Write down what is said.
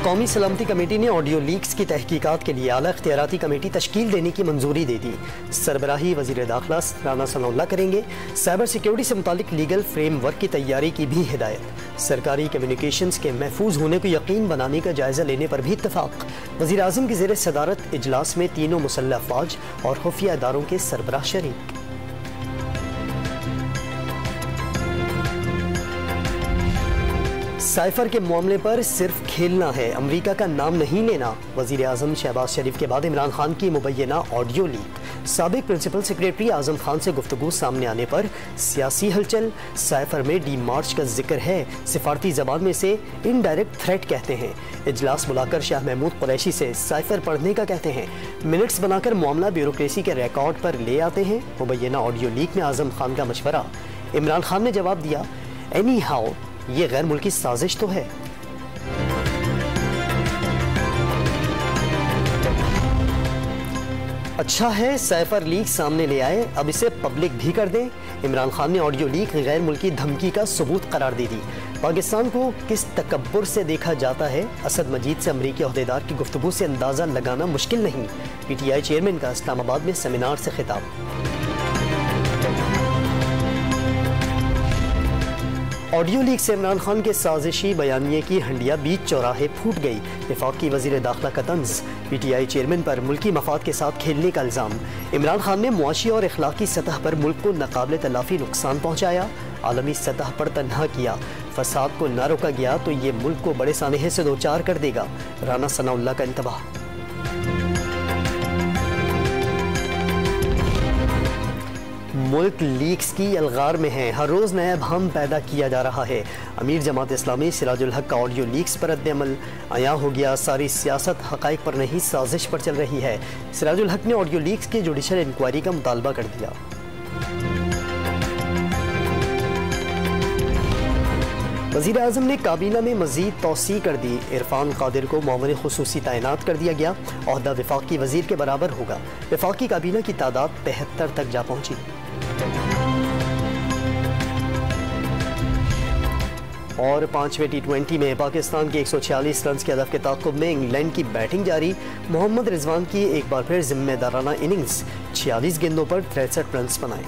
कौमी सलामती कमेटी ने ऑडियो लीक्स की तहकीकात के लिए आला इख्तियाराती कमेटी तश्कील देने की मंजूरी दे दी। सरबराही वज़ीर दाखिला राना सनाउल्लाह करेंगे। साइबर सिक्योरिटी से मुतालिक लीगल फ्रेमवर्क की तैयारी की भी हिदायत। सरकारी कम्युनिकेशंस के महफूज होने को यकीन बनाने का जायजा लेने पर भी इत्तफाक। वज़ीर आज़म की ज़ेर सदारत इजलास में तीनों मुसल्लह अफवाज और खुफिया इदारों के सरबराह शरीक। साइफर के मामले पर सिर्फ खेलना है, अमरीका का नाम नहीं लेना। वज़ीर आज़म शहबाज शरीफ के बाद इमरान खान की मुबैना ऑडियो लीक। साबिक प्रिंसिपल सेक्रेटरी आज़म खान से गुफ्तगू सामने आने पर सियासी हलचल। साइफर में डी मार्च का जिक्र है, सिफारती ज़बान में से इनडायरेक्ट थ्रेट कहते हैं। इजलास बुलाकर शाह महमूद कुरैशी से साइफर पढ़ने का कहते हैं। मिनट्स बनाकर मामला ब्यूरोक्रेसी के रिकॉर्ड पर ले आते हैं। मुबैना ऑडियो लीक में आज़म खान का मशवरा। इमरान खान ने जवाब दिया, एनी हाउ ये गैर मुल्की साजिश तो है। अच्छा है साइफर लीक सामने ले आए, अब इसे पब्लिक भी कर दें। इमरान खान ने ऑडियो लीक गैर मुल्की धमकी का सबूत करार दे दी। पाकिस्तान को किस तकब्बुर से देखा जाता है, असद मजीद से अमरीकी ओहदेदार की गुफ्तगू से अंदाजा लगाना मुश्किल नहीं। PTI चेयरमैन का इस्लामाबाद में सेमिनार से खिताब। ऑडियो लीक से इमरान खान के साजिशी बयानिए की हंडिया बीच चौराहे फूट गई। वफाकी वज़ीर दाखिला का तंज। PTI चेयरमैन पर मुल्की मफाद के साथ खेलने का इल्ज़ाम। इमरान खान ने मुआशी और अखलाकी सतह पर मुल्क को नाकाबिल तलाफी नुकसान पहुँचाया, आलमी सतह पर तन्हा किया। फसाद को ना रोका गया तो ये मुल्क को बड़े सानहे से दो चार कर देगा। राना सनाउल्लाह का इंतबाह। मुल्क लीक्स की अलगार में है, हर रोज़ नया बहम पैदा किया जा रहा है। अमीर जमात इस्लामी सिराजुल हक का ऑडियो लीक्स पर रद्द-ए-अमल। आया हो गया, सारी सियासत हक़ाइक़ पर नहीं साजिश पर चल रही है। सिराजुल हक ने ऑडियो लीक्स की जुडिशल इंक्वायरी का मुतालबा कर दिया। वज़ीर आज़म ने काबीना में मज़ीद तौसी कर दी। इरफान कादिर को मुआविन खुसूसी तैनात कर दिया गया। ओहदा वफाकी वज़ीर के बराबर होगा। वफाकी काबीना की तादाद 75 तक जा पहुंची। और 5वें T20 में पाकिस्तान के 146 रन के हदफ के ताक़ुब में इंग्लैंड की बैटिंग जारी। मोहम्मद रिजवान की एक बार फिर जिम्मेदाराना इनिंग्स, 46 गेंदों पर 63 रन बनाए।